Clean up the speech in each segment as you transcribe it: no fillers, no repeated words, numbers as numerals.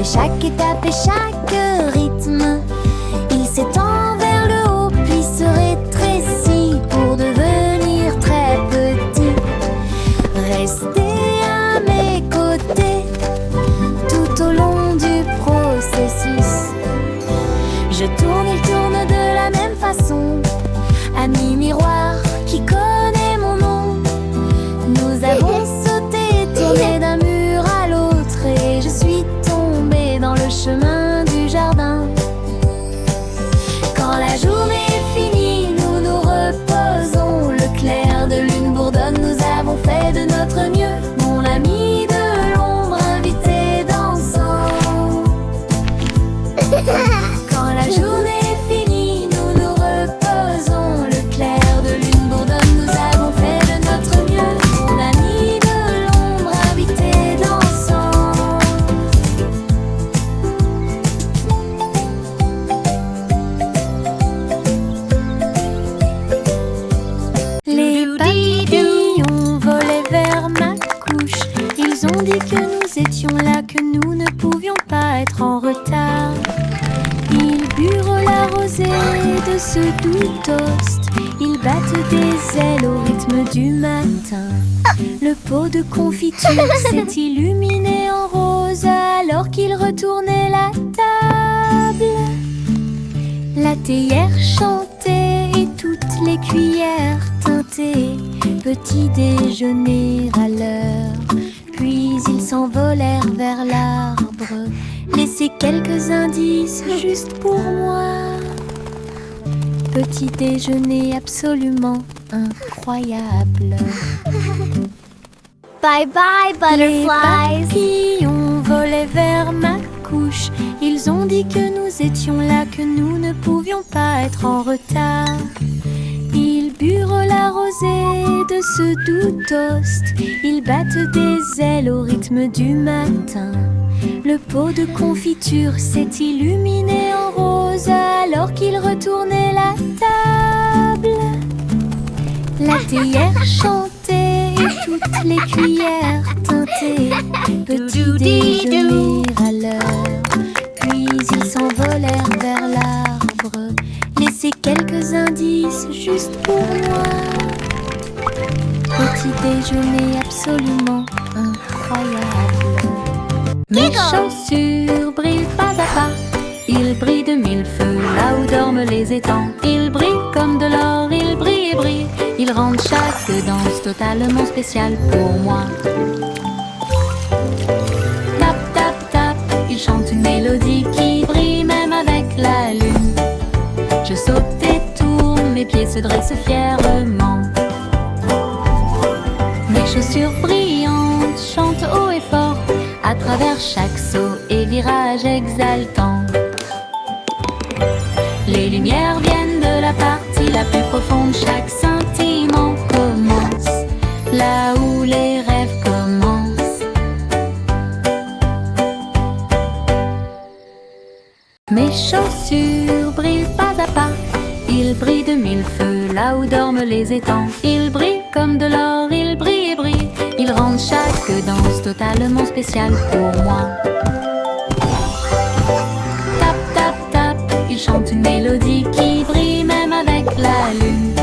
Et chaque étape et chaque rythme, il s'étend vers le haut puis se rétrécit pour devenir très petit. Restez à mes côtés tout au long du processus. Je tourne, il tourne de la même façon. Ami miroir qui connaît mon nom, nous avons sauté, tourné d'un mur à l'autre et je suis tombée dans le chemin du jardin. Quand la journée est finie, nous nous reposons. Le clair de lune bourdonne, nous avons fait de notre mieux. Mon ami de l'ombre invité dansant. Quand la journée est finie, nous nous reposons. Le clair de lune bourdonne, nous avons fait de notre mieux. Mon ami de l'ombre invité dansant. Les papillons volaient vers ma couche. Ils ont dit que nous étions là, que nous ne pouvions pas être en retard. Ils burent la rosée de ce doux toast. Ils battent des ailes au rythme du matin. Le pot de confiture s'est illuminé en rose alors qu'ils retournaient la table. La théière chantait et toutes les cuillères teintaient. Petit déjeuner à l'heure. Puis ils s'envolèrent vers l'arbre. Laissez quelques indices juste pour moi. Petit déjeuner absolument incroyable. Bye bye, butterflies. Les papillons volaient vers ma couche. Ils ont dit que nous étions là, que nous ne pouvions pas être en retard. Ils burent la rosée de ce doux toast. Ils battent des ailes au rythme du matin. Le pot de confiture s'est illuminé en rose alors qu'ils retournaient la table. La théière chantait et toutes les cuillères teintaient. Petit déjeuner à l'heure. Puis ils s'envolèrent vers l'arbre. Laissez quelques indices juste pour moi. Petit déjeuner absolument incroyable. Mes chaussures brillent pas à pas. Ils brillent de mille feux là où dorment les étangs. Ils brillent comme de l'or, ils brillent et brillent. Ils rendent chaque danse totalement spéciale pour moi. Tap, tap, tap, ils chantent une mélodie qui brille même avec la lune. Je saute et tourne, mes pieds se dressent fièrement. Mes chaussures brillantes chantent haut et fort à travers chaque saut et virage exaltant. Les lumières viennent de la partie la plus profonde. Chaque scintillement commence là où les rêves commencent. Mes chaussures brillent pas à pas. Ils brillent de mille feux là où dorment les étangs. Ils brillent comme de l'or, ils brillent et brillent. Ils rendent chaque danse totalement spéciale pour moi. Tap, tap, tap, ils chantent une mélodie qui brille même avec la lune.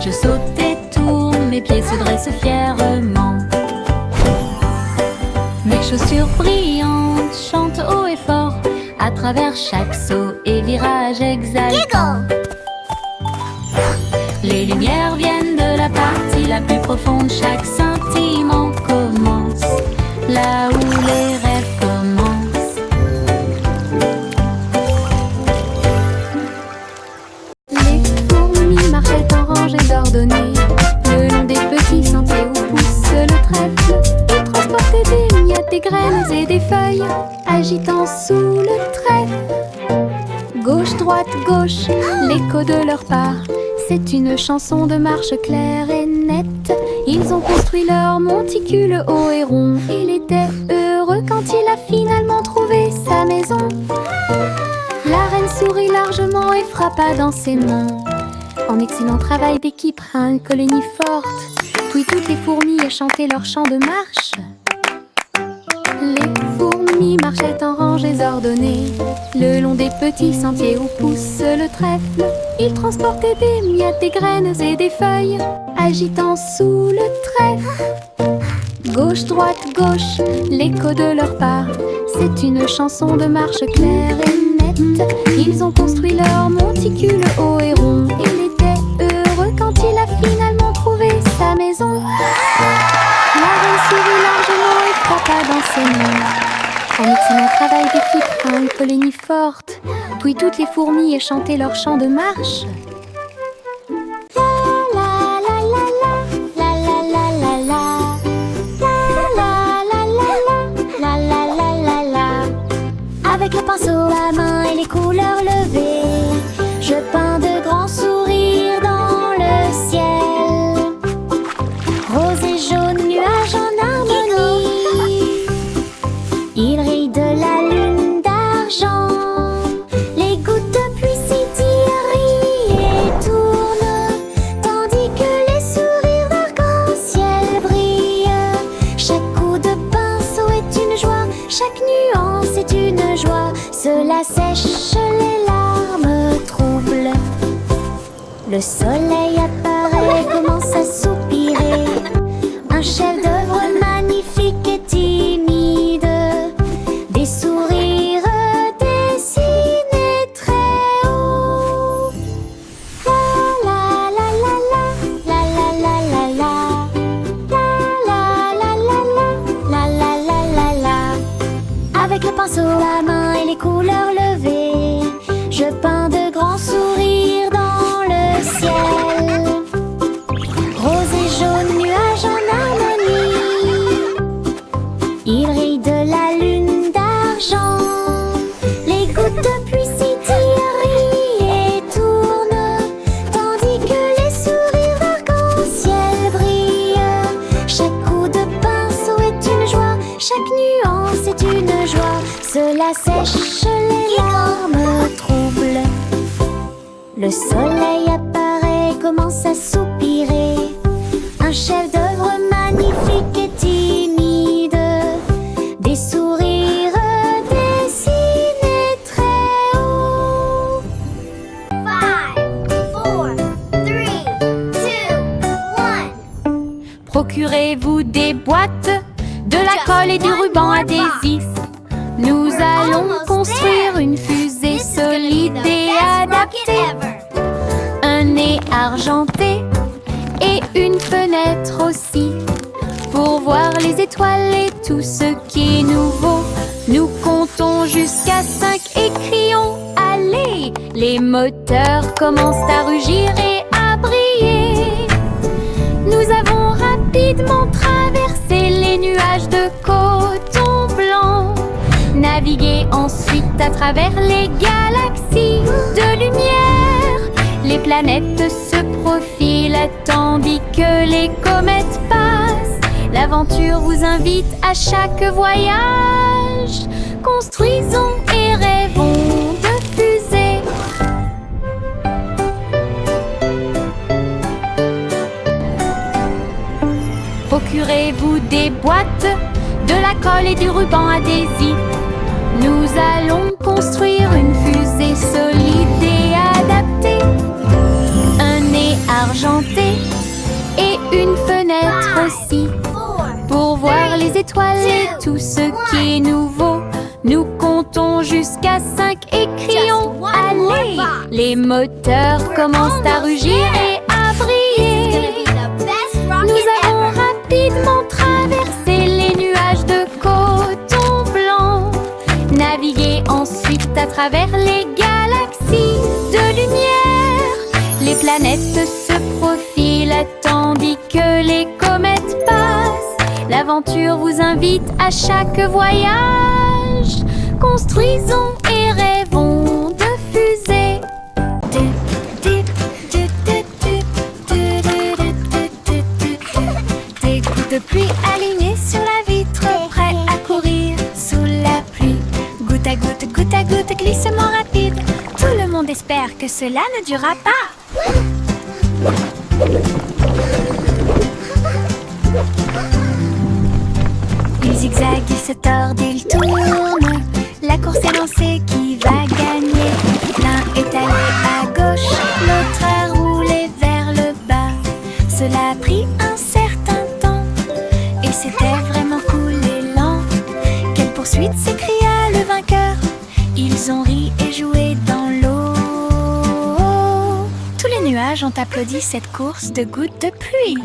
Je saute et tourne, mes pieds se dressent fièrement. Mes chaussures brillantes chantent haut et fort à travers chaque saut et virage exaltant. Les lumières viennent de la partie la plus profonde. Chaque scintillement commence là où les rêves commencent. Les fourmis marchaient en rangée d'ordonnées le long des petits sentiers où pousse le trèfle. Ils transportaient des miettes, des graines et des feuilles, agitant sous le trèfle. Gauche, droite, gauche, l'écho de leur pas. C'est une chanson de marche claire et nette. Ils ont construit leur monticule haut et rond. Il était heureux quand il a finalement trouvé sa maison. La reine sourit largement et frappa dans ses mains. En excellent travail d'équipe, une colonie forte. Puis toutes les fourmis chantaient leur chant de marche. Les fourmis fourmis marchaient en rangées ordonnées. Le long des petits sentiers où pousse le trèfle, ils transportaient des miettes, des graines et des feuilles, agitant sous le trèfle. Gauche, droite, gauche, l'écho de leurs pas. C'est une chanson de marche claire et nette. Ils ont construit leur monticule haut et rond. Il était heureux quand il a finalement trouvé sa maison. La reine sourit largement et frappa dans ses mains. En excellent travail d'équipe, une colonie forte. Puis toutes les fourmis chantaient leur chant de marche. Avec le pinceau à main et les couleurs levées, je peins de grands sourires dans le ciel. Rose et jaune, nuages en harmonie. Il rit de la lune d'argent. Les gouttes de pluie scintillent et tournent, tandis que les sourires d'arc-en-ciel brillent. Chaque coup de pinceau est une joie, chaque nuance est une joie. Cela sèche les larmes troubles. Le soleil apparaît, commence à soupirer. Un chef-d'œuvre magnifique et timide. Des sourires dessinés très haut. La la la la la la la la la la la la la la la la la la. Avec le pinceau à main et les couleurs levées, je peins de grands sourires dans le ciel. Rose et jaune, nuages en harmonie. Il rit de la lune d'argent. Les gouttes de pluie scintillent et tournent, tandis que les sourires d'arc-en-ciel brillent. Chaque coup de pinceau est une joie, chaque nuance est une joie. Cela sèche les larmes troubles. Le soleil apparaît, commence à soupirer. Un chef-d'œuvre magnifique et timide. Des sourires dessinés très haut. 5, 4, 3, 2, 1. Procurez-vous des boîtes, de la colle et du ruban adhésif. Nous allons construire une fusée solide et adaptée. Un nez argenté et une fenêtre aussi, pour voir les étoiles et tout ce qui est nouveau. Nous comptons jusqu'à 5 et crions allez. Les moteurs commencent à rugir et à briller. Nous avons rapidement traversé les nuages de coton blanc, navigué ensuite à travers les galaxies de lumière. Les planètes se profilent tandis que les comètes passent. L'aventure vous invite à chaque voyage. Construisons et rêvons de fusées. Procurez-vous des boîtes, de la colle et du ruban adhésif. Nous allons construire une fusée solide et adaptée. Un nez argenté et une fenêtre aussi, pour voir les étoiles et tout ce qui est nouveau. Nous comptons jusqu'à 5 et crions allez. Les moteurs commencent à rugir et à briller. Nous avons rapidement traversé les nuages de coton blanc, navigué ensuite à travers les galaxies de lumière. Les planètes se profilent tandis que les comètes passent. L'aventure vous invite à chaque voyage. Construisons et rêvons de fusées. Des gouttes de pluie alignées sur la vitre, prêts à courir sous la pluie. Goutte à goutte, glissement rapide. Tout le monde espère que cela ne durera pas. Ils Il zigzague, il se tord, il tourne. La course est lancée, qui va gagner? L'un est allé à gauche, l'autre a roulé vers le bas. Cela a pris un certain temps, et c'était vraiment cool et lent. Quelle poursuite, s'écria le vainqueur. Ils ont ri et joué dans l'eau. Tous les nuages ont applaudi cette course de gouttes de pluie.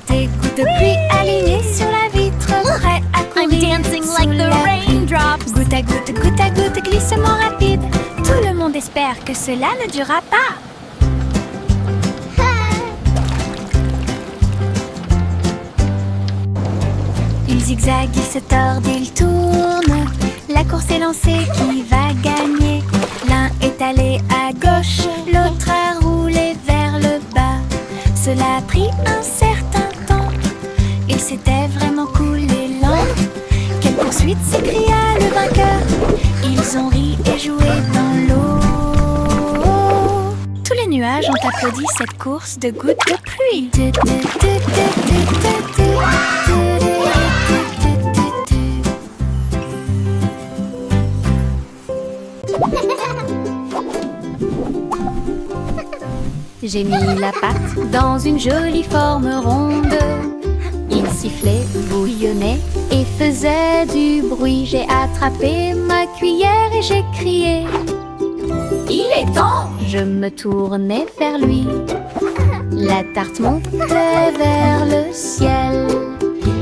Des gouttes de pluie alignées sur la vitre, prêts à courir. I'm dancing like the raindrops. Goutte à goutte, glissement rapide. Tout le monde espère que cela ne durera pas. Il zigzague, il se tord, il tourne. La course est lancée, qui va gagner? L'un est allé à gauche, l'autre a roulé vers le bas. Cela a pris un certain temps, et c'était vraiment cool et lent. Quelle poursuite, s'écria le vainqueur. Ils ont ri et joué dans l'eau. Tous les nuages ont applaudi cette course de gouttes de pluie. J'ai mis la patte dans une jolie forme ronde. Il sifflait, bouillonnait et faisait du bruit. J'ai attrapé ma cuillère et j'ai crié: il est temps! Je me tournai vers lui. La tarte montait vers le ciel.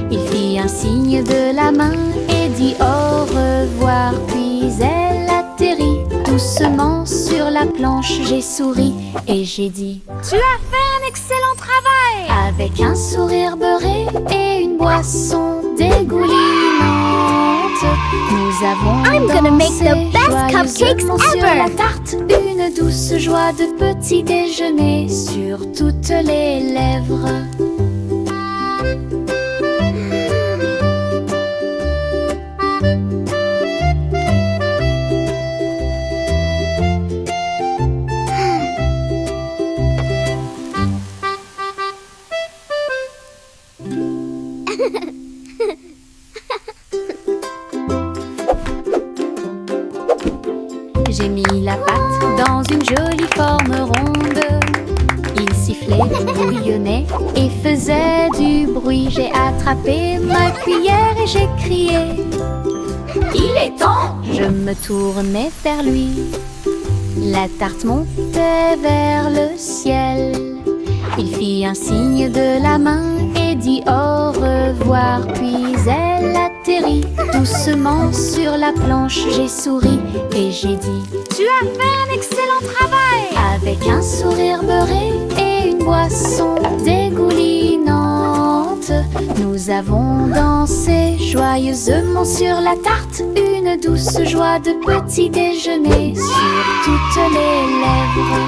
Il fit un signe de la main et dit au revoir. Puis elle atterrit doucement sur la planche. J'ai souri et j'ai dit: tu as fait un excellent travail! Avec un sourire beurré et une boisson dégoulinante, nous avons I'm gonna make the best cupcakes joyeusement sur ever. la tarte une douce joie de petit déjeuner sur toutes les lèvres. J'ai mis la pâte dans une jolie forme ronde. Il sifflait, bouillonnait et faisait du bruit. J'ai attrapé ma cuillère et j'ai crié: il est temps! Je me tournai vers lui. La tarte montait vers le ciel. Il fit un signe de la main et dit au revoir. Puis elle atterrit doucement sur la planche. J'ai souri et j'ai dit: tu as fait un excellent travail! Avec un sourire beurré et une boisson dégoulinante, nous avons dansé joyeusement sur la tarte. Une douce joie de petit déjeuner sur toutes les lèvres.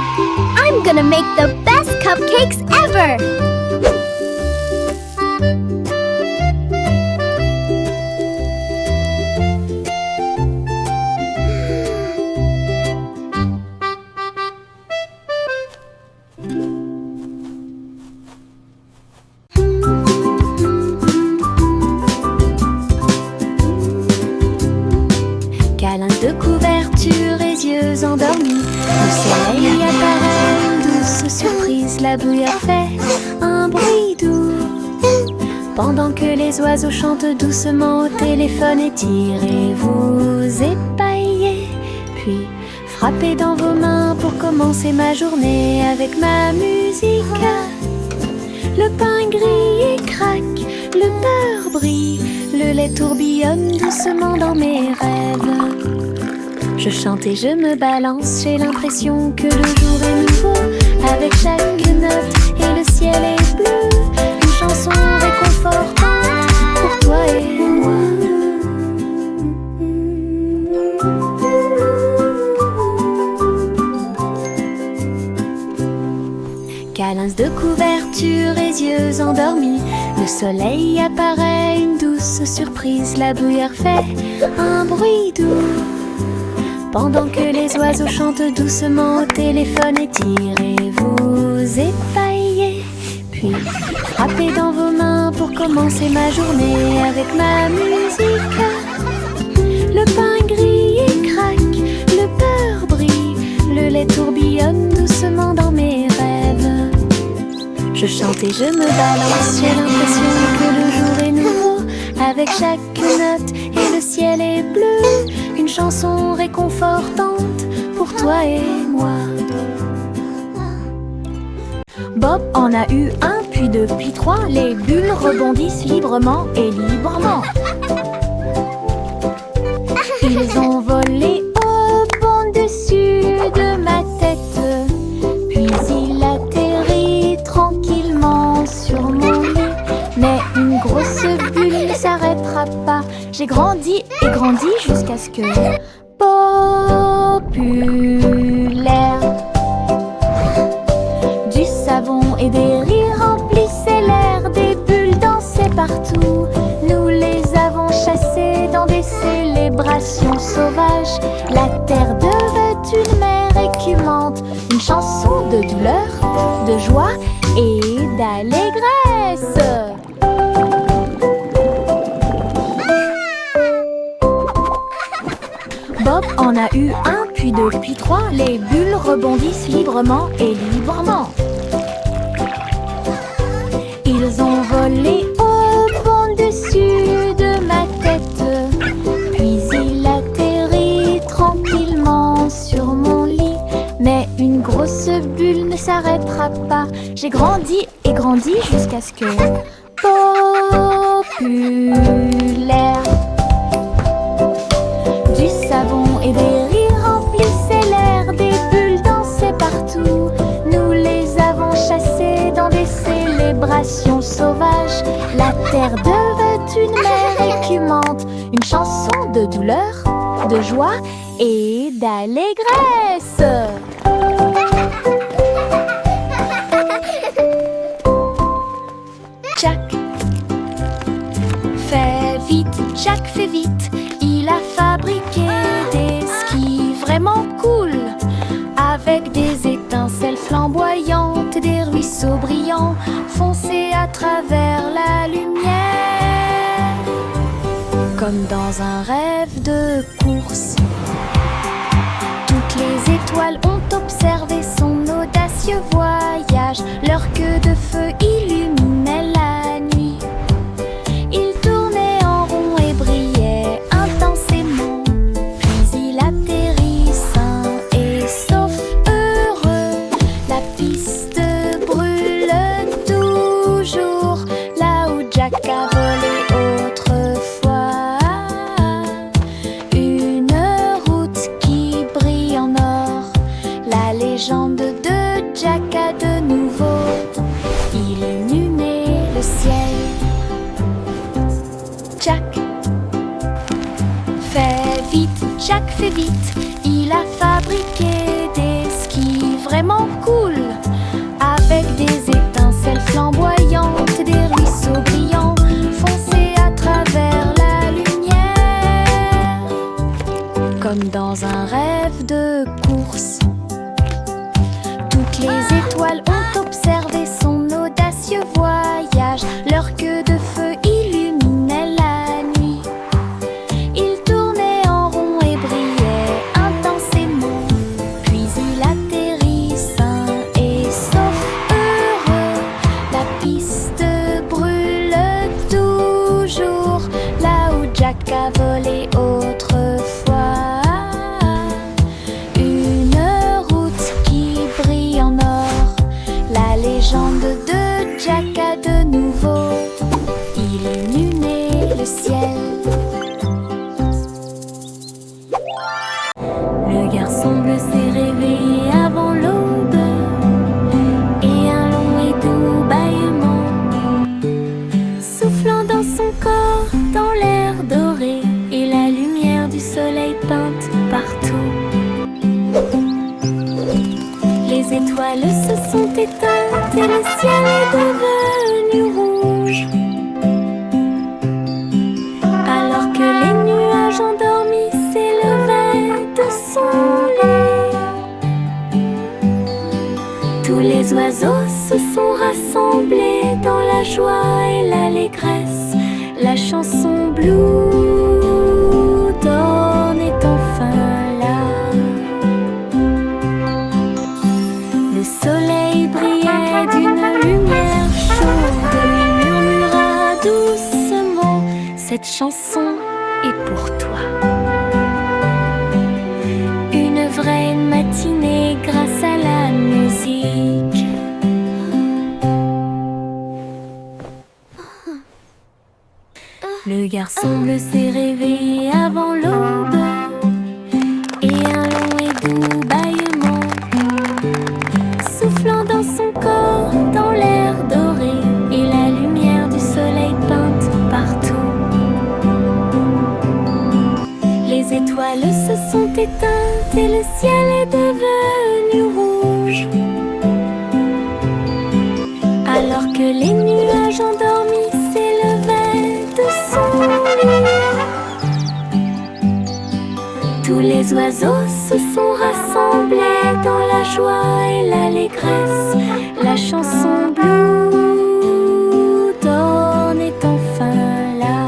I'm gonna make the best cupcakes ever! Câlins de couverture et yeux endormis, le soleil apparaît, une douce surprise. La bouillarde fait un bruit doux, pendant que les oiseaux chantent doucement au téléphone. Étirez-vous, épaillez, puis frappez dans vos mains pour commencer ma journée avec ma musique. Le pain grille et craque, le beurre brille, le lait tourbillonne doucement dans mes rêves. Je chante et je me balance, j'ai l'impression que le jour est nouveau. Avec chaque note et le ciel est bleu, une chanson réconfortante pour toi et moi. Câlins de couverture et yeux endormis, le soleil apparaît, une douce douce surprise, la bruyère fait un bruit doux. Pendant que les oiseaux chantent doucement au téléphone, étirez-vous, épaillez. Puis frappez dans vos mains pour commencer ma journée avec ma musique. Le pain grille et craque, le beurre brille, le lait tourbillonne doucement dans mes rêves. Je chante et je me balance, j'ai l'impression que le jour est nouveau. Avec chaque note et le ciel est bleu, une chanson réconfortante pour toi et moi. Bob en a eu un, puis deux, puis trois. Les bulles rebondissent librement et librement. Ils ont volé au bon dessus de ma tête, puis il atterrit tranquillement sur mon lit. Mais une grosse bulle ne s'arrêtera pas. J'ai grandi et grandi jusqu'à ce que populaire. Du savon et des rires remplissaient l'air, des bulles dansaient partout. Nous les avons chassées dans des célébrations sauvages. La terre devait une mer écumante, une chanson de douleur, de joie et d'allégresse. Bob en a eu un, puis deux, puis trois. Les bulles rebondissent librement et librement. Ils ont volé au bon dessus de ma tête, puis il atterrit tranquillement sur mon lit. Mais une grosse bulle ne s'arrêtera pas. J'ai grandi et grandi jusqu'à ce que populaire. Du savon et des rires remplissaient l'air, des bulles dansaient partout. Nous les avons chassées dans des célébrations sauvages. La terre devait une mer écumante, une chanson de douleur, de joie et d'allégresse. Jack fait vite, Jack fait vite. Il a fabriqué des skis vraiment cool, avec des étincelles flamboyantes, des ruisseaux brillants foncés à travers la lumière. Comme dans un rêve de course, toutes les étoiles ont observé son audacieux voyage. Leur queue de feu illuminait la nuit. Il tournait en rond et brillait intensément. Puis il atterrit sain et sauf, heureux. La piste brûle toujours là où Jack a volé autrefois. Une route qui brille en or. La légende de Jack a de nouveau illuminé le ciel. Jack fait vite, Jack fait vite. Il a fabriqué des skis vraiment cool, avec des étincelles flamboyantes, des ruisseaux brillants foncés à travers la lumière. Comme dans un rêve de course, toutes les étoiles ont observé son audacieux voyage. Leur queue de feu illuminait la nuit. Il tournait en rond et brillait intensément. Puis il atterrit sain et sauf, heureux. La piste brûle toujours là où Jack a volé autrefois. Une route qui brille en or. La légende de Jack a de nouveau illuminé le ciel. Le garçon bleu s'est réveillé avant l'aube, et un long et doux bâillement, soufflant dans son corps, dans l'air doré, et la lumière du soleil peinte partout. Les étoiles se sont éteintes et le ciel est devenu rouge. nuage endormi s'élevait de son lit. Tous les oiseaux se sont rassemblés dans la joie et l'allégresse. La chanson Blue Dawn est enfin là. Le soleil brillait d'une lumière chaude. Il murmura doucement: cette chanson est pour toi. Une vraie matinée grâce à la musique. Le garçon bleu s'est réveillé avant l'aube, et un long et doux bâillement soufflant dans son corps, dans l'air doré, et la lumière du soleil peinte partout. Les étoiles se sont éteintes et le ciel est devenu rouge, alors que les nuages endormis s'élevaient de son lit. Tous les oiseaux se sont rassemblés dans la joie et l'allégresse. La chanson Blue Dawn est enfin là.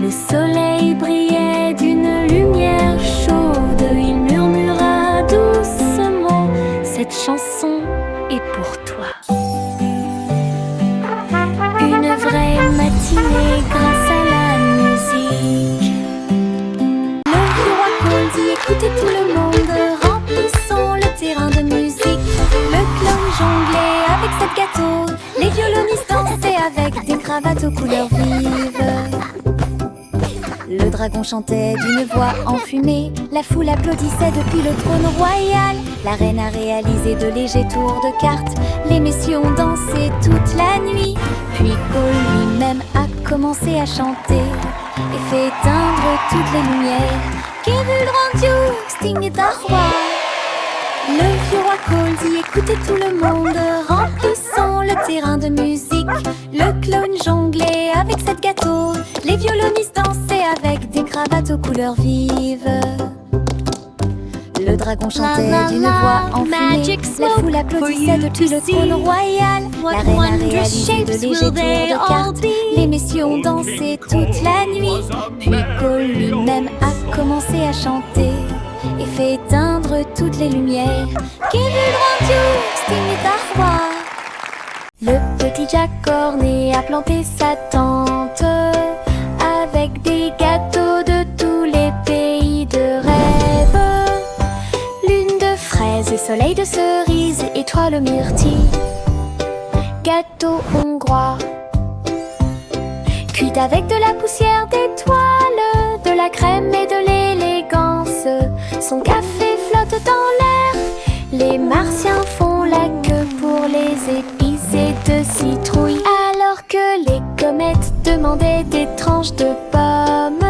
Le soleil brillait d'une lumière chaude. Il murmura doucement: cette chanson est pour toi. Une vraie matinée grâce à la musique. Le vieux roi Cole dit: écoutez tout le monde, remplissons le terrain de musique. Le clown jonglait avec cette gâteau, les violonistes dansaient avec des cravates aux couleurs vives. Le dragon chantait d'une voix enfumée, la foule applaudissait depuis le trône royal. La reine a réalisé de légers tours de cartes, les messieurs ont dansé toute la nuit. Puis Cole lui-même a commencé à chanter et fait éteindre toutes les lumières. Kevul radio, Sting est un roi. Le vieux roi Cole dit: écoutez tout le monde, remplissons le terrain de musique. Le clown jonglait avec cette gâteau, les violonistes dansaient avec des cravates aux couleurs vives. Le dragon chantait d'une voix enfumée, la foule applaudissait depuis le trône royal. La reine a réalisé de légers tours de cartes, les messieurs ont dansé toute la nuit. Puis Cole lui-même a commencé à chanter et fait éteindre toutes les lumières. Kevul radio, Sting est un roi. Le petit Jack Cornet a planté sa tente avec des gâteaux de tous les pays de rêve. Lune de fraises et soleil de cerises, étoile aux myrtilles, gâteau hongrois, cuit avec de la poussière d'étoiles, de la crème et de l'élégance. Son café flotte dans l'air, les martiens font la queue pour les épices et de citrouilles, alors que les comètes demandaient des tranches de pommes.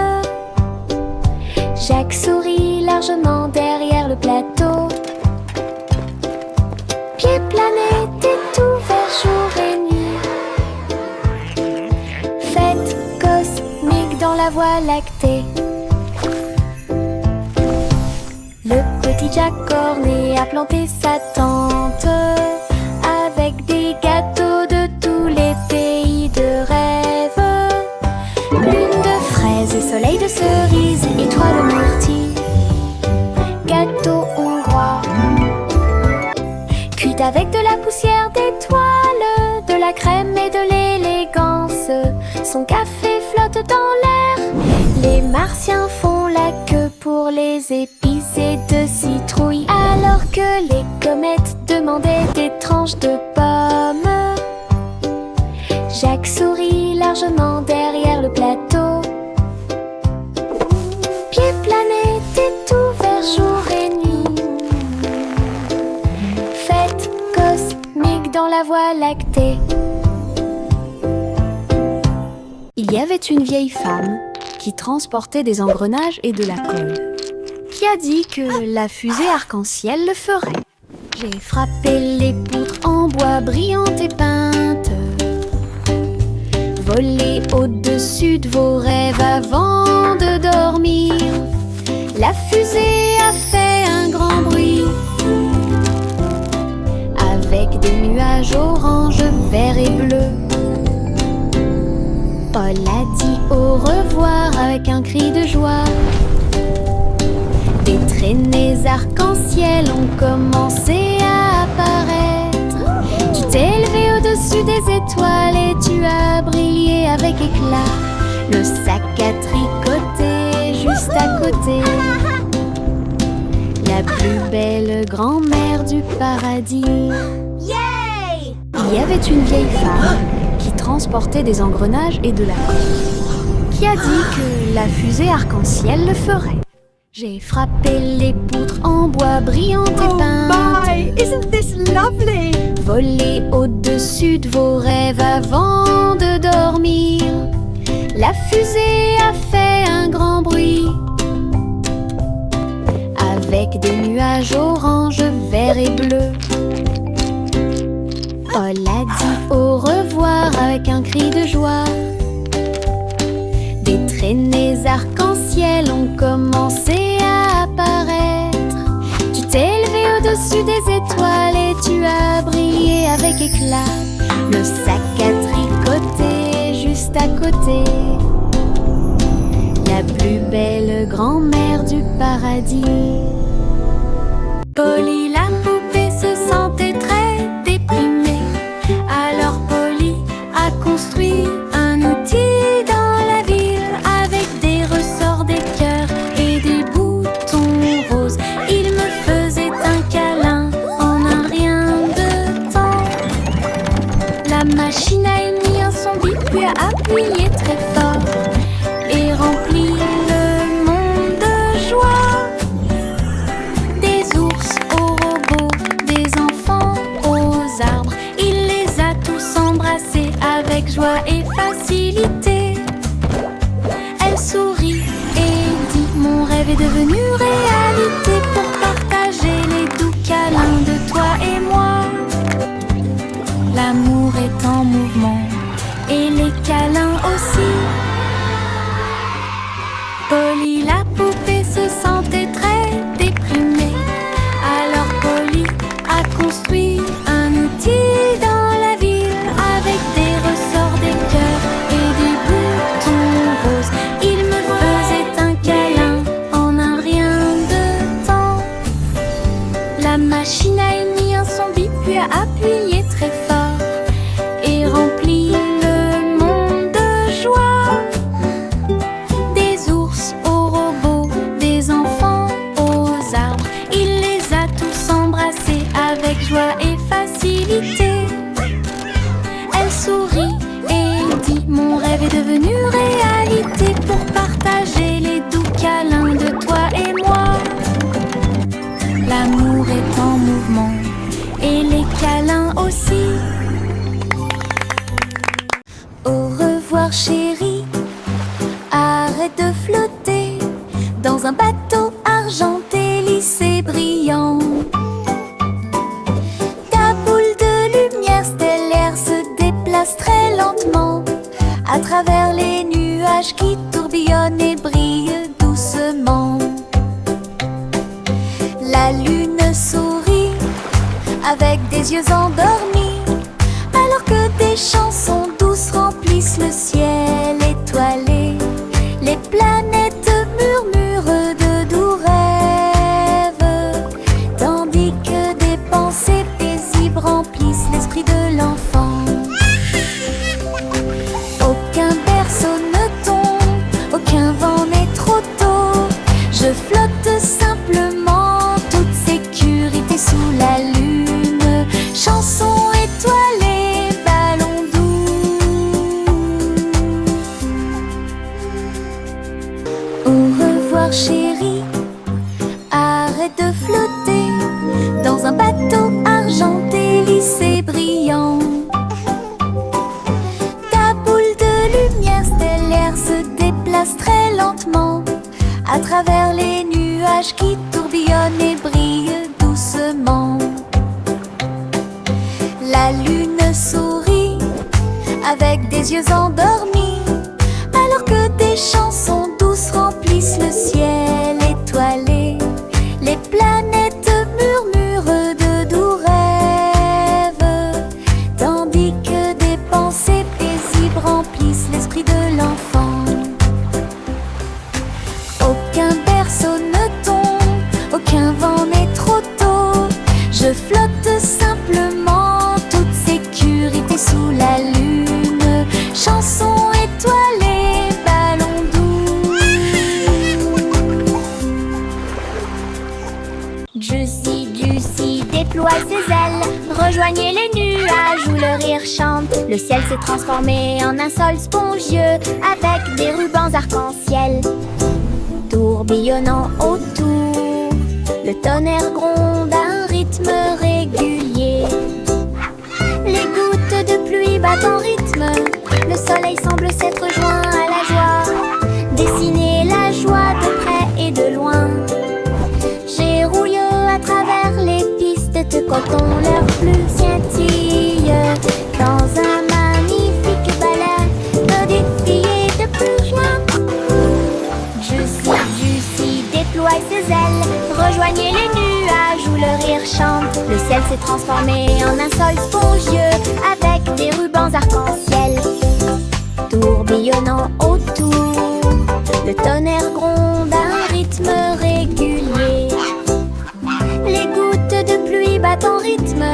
Jacques sourit largement derrière le plateau. Pied planète est ouvert jour et nuit. Fête cosmique dans la Voie lactée. Le petit Jack Cornet a planté sa tente avec des gâteaux de tous les pays de rêve. Lune de fraises et soleil de cerises, étoile aux myrtilles, gâteau hongrois, cuit avec de la poussière d'étoiles, de la crème et de l'élégance. Son café flotte dans l'air, les martiens font la queue pour les épices et de citrouilles, alors que les comètes demandaient des tranches de pommes. Jacques sourit largement derrière le plateau. Pied planète est ouvert jour et nuit. Fête cosmique dans la Voie lactée. Il y avait une vieille femme qui transportait des engrenages et de la colle, qui a dit que la fusée arc-en-ciel le ferait. J'ai frappé les poutres en bois brillantes et peintes, volé au-dessus au-dessus de vos rêves avant de dormir. La fusée a fait un grand bruit, avec des nuages orange, vert et bleu. Paul a dit au revoir avec un cri de joie. Des traînées arc-en-ciel ont commencé à apparaître. Tu t'es élevé au-dessus des étoiles et tu as brillé avec éclat. Le sac à tricoter juste à côté. La plus belle grand-mère du paradis. Yay! Il y avait une vieille femme qui transportait des engrenages et de la colle, qui a dit que la fusée arc-en-ciel le ferait. J'ai frappé les poutres en bois brillant et peintes. Oh my, isn't this lovely? Volez au-dessus de vos rêves avant de dormir. La fusée a fait un grand bruit, avec des nuages orange, vert et bleu. Paul a dit au revoir avec un cri de joie. Des traînées arc-en-ciel ont commencé à apparaître. Tu t'es élevé au-dessus des étoiles et tu as brillé avec éclat. Le sac à tricoter juste à côté. La plus belle grand-mère du paradis. Polly la poupée se sentait très déprimée. Alors Polly a construit un outil dans la ville, avec des ressorts, des cœurs et des boutons roses. Il me faisait un câlin en un rien de temps. La machine a émis un son bip puis a appuyé très fort et rempli le monde de joie. Des ours aux robots, des enfants aux arbres, il les a tous embrassés avec joie et facilité. Elle sourit et dit: mon rêve est devenu réalité, pour partager les doux câlins de toi et moi. L'amour est en mouvement et les câlins aussi. Polly la poupée se sentait très déprimée. Alors Polly a construit un outil dans la ville, avec des ressorts, des cœurs et des boutons roses. Il me faisait un câlin en un rien de temps. La machine a émis un son bip puis a appuyé très fort et rempli le monde de joie. Des ours aux robots, des enfants aux arbres, il les a tous embrassés avec joie et facilité. Elle sourit et dit: mon rêve est devenu réalité, pour partager les doux câlins de toi et moi. L'amour est en mouvement et les câlins aussi. Au revoir chérie, arrête de flotter dans un bateau argenté, lisse et brillant. Ta boule de lumière stellaire se déplace très lentement à travers les nuages qui tourbillonnent et brillent doucement. La lune sourit avec des yeux endormis, alors que des chansons douces remplissent le ciel étoilé. Les planètes murmurent de doux rêves, tandis que des pensées paisibles remplissent l'esprit de l'enfant. Aucun berceau ne tombe, aucun vent n'est trop tôt. Je flotte simplement, toute sécurité sous la lune. Chanson étoilée, ballon doux. Au revoir chérie, arrête de flotter dans un bateau argenté, lisse et brillant. Ta boule de lumière stellaire se déplace très lentement à travers les nuages qui tourbillonnent et brillent doucement. La lune sourit avec des yeux endormis, des chansons douces remplissent le ciel étoilé. Les planètes murmurent de doux rêves, tandis que des pensées paisibles remplissent l'esprit de l'enfant. Aucun berceau ne tombe, aucun vent n'est trop tôt. Je flotte simplement, toute sécurité sous la lune. Chanson étoilée, ballon doux. Juicy déploie ses ailes, rejoignez les nuages où le rire chante. Le ciel s'est transformé en un sol spongieux avec des rubans arc-en-ciel tourbillonnant autour. Le tonnerre gronde à un rythme régulier. Les gouttes de pluie battent en rythme. Le soleil semble s'être joint à la joie, dessiner la joie de près et de loin. J'ai rouillé à travers les pistes de coton, leur pluie scintille dans un magnifique balai. Le défi est de plus loin. Juicy déploie ses ailes, rejoignez les nuages où le rire chante. Le ciel s'est transformé en un sol spongieux avec des rubans arc-en-ciel tourbillonnant autour. Le tonnerre gronde à un rythme régulier. Les gouttes de pluie battent en rythme.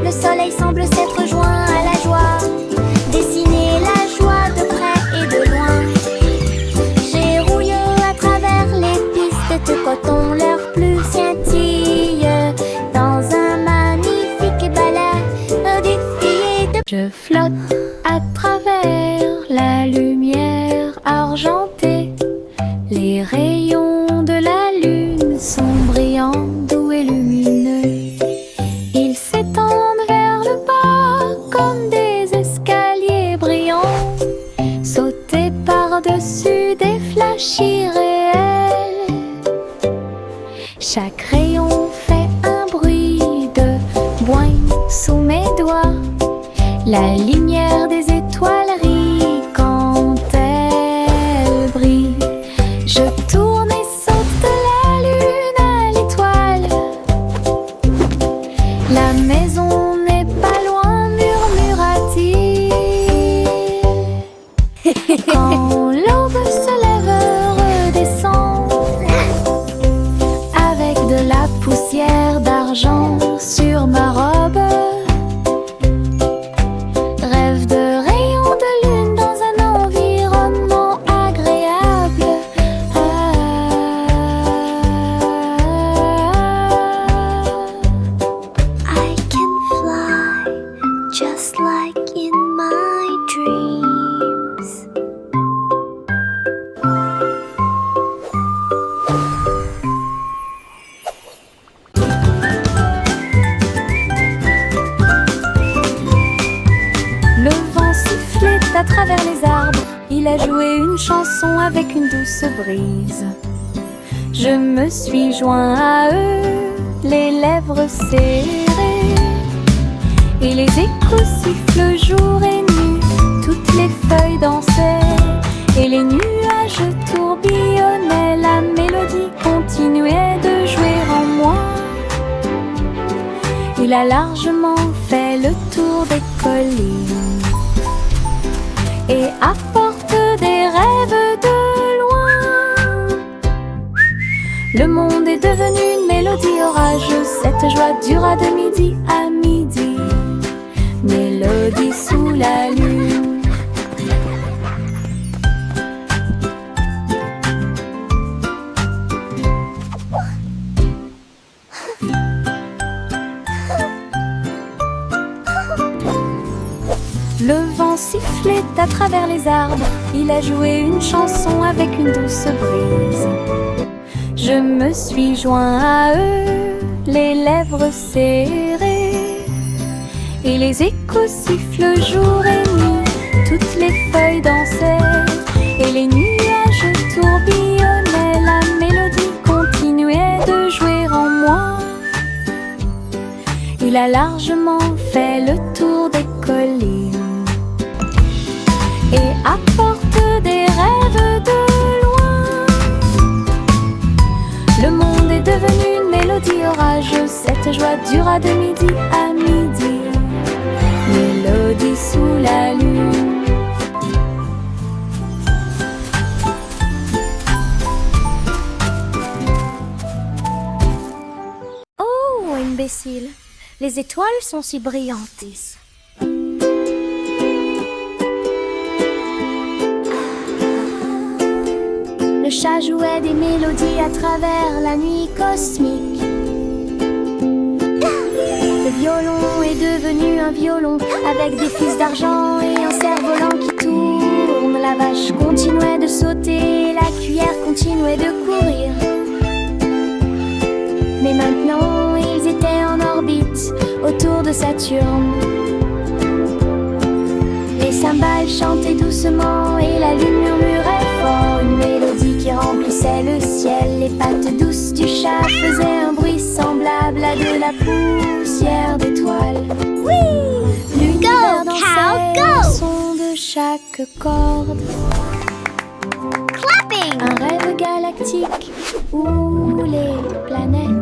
Le soleil semble s'être joint à la joie, dessiner la joie de près et de loin. J'ai rouillé à travers les pistes de coton, leur pluie scintille dans un magnifique balai. Le défi est de... Je flotte à travers la lumière argentée. Les rayons de la lune sont brillants, doux et lumineux. Ils s'étendent vers le bas comme des escaliers brillants, sautés par-dessus des flashs irréels. Chaque rayon fait un bruit de boing sous mes doigts. La lumière des étoiles rit quand elle brille. Je tourne et saute de la lune à l'étoile. La maison n'est pas loin, murmura-t-il. Quand l'aube se lève, redescend avec de la poussière d'argent sur ma robe. Rêve de rayons de lune dans un environnement agréable. I can fly just like in my dreams. Le vent sifflait à travers les arbres. Il a joué une chanson avec une douce brise. Je me suis joint à eux, les lèvres serrées. Et les échos sifflent jour et nuit. Toutes les feuilles dansaient et les nuages tourbillonnaient. La mélodie continuait de jouer en moi. Il a largement fait le tour des collines et apporte des rêves de loin. Le monde est devenu une mélodie orageuse. Cette joie dura de midi à midi. Mélodie sous la lune. Le vent sifflait à travers les arbres. Il a joué une chanson avec une douce brise. Je me suis joint à eux, les lèvres serrées. Et les échos sifflent jour et nuit. Toutes les feuilles dansaient et les nuages tourbillonnaient. La mélodie continuait de jouer en moi. Il a largement fait le tour des collines et apporte des rêves de loin. Le monde est devenu une mélodie orageuse, cette joie dura de midi à midi. Mélodie sous la lune. Oh, imbécile! Les étoiles sont si brillantes. Le chat jouait des mélodies à travers la nuit cosmique. Le violon est devenu un violon avec des fils d'argent et un cerf-volant qui tourne. La vache continuait de sauter, la cuillère continuait de courir. Mais maintenant, ils étaient en orbite autour de Saturne. Les cymbales chantaient doucement et la lune murmurait fort une mélodie qui remplissait le ciel. Les pattes douces du chat faisaient un bruit semblable à de la poussière d'étoiles. Go, L'univers dansait cow, au go! son de chaque corde. Clapping! Un rêve galactique où les planètes